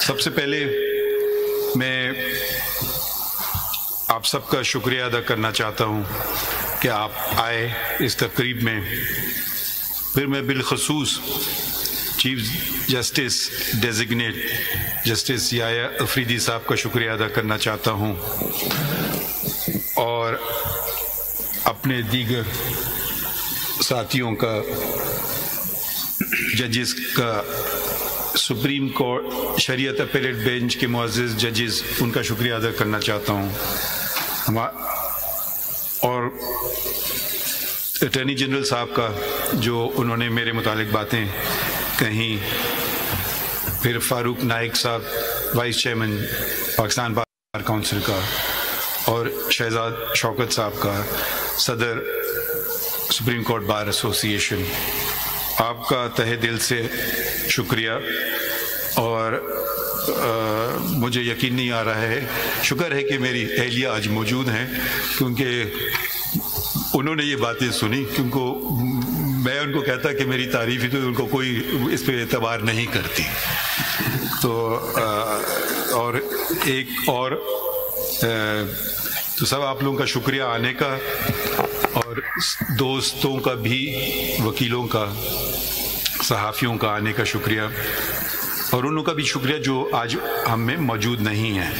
سب سے پہلے میں آپ سب کا شکریہ ادا کرنا چاہتا ہوں کہ آپ آئے اس تقریب میں. پھر میں بالخصوص چیف جسٹس ڈیزگنیٹ جسٹس یحییٰ افریدی صاحب کا شکریہ ادا کرنا چاہتا ہوں اور اپنے دیگر ساتھیوں کا، ججز کا، سپریم کورٹ شریعت اپیلیٹ بینچ کے معزز ججز، ان کا شکریہ ادا کرنا چاہتا ہوں. اور اٹارنی جنرل صاحب کا جو انہوں نے میرے متعلق باتیں کہیں. پھر فاروق نائک صاحب vice chairman Pakistan bar council کا، اور شہزاد شوکت صاحب کا صدر سپریم کورٹ بار ایسوسی ایشن. آپ کا تہہ دل سے شکریہ. اور مجھے یقین نہیں آ رہا ہے، شکر ہے کہ میری اہلیہ آج موجود ہیں، کیونکہ انہوں نے یہ باتیں سنی. کیونکہ میں ان کو کہتا کہ میری تعریف ہی تو ان کو کوئی اس پہ اعتبار نہیں کرتی. تو اور ایک اور تو سب آپ لوگوں کا شکریہ آنے کا، اور دوستوں کا بھی، وکیلوں کا، صحافیوں کا آنے کا شکریہ، اور انہوں کا بھی شکریہ جو آج ہم میں موجود نہیں ہیں.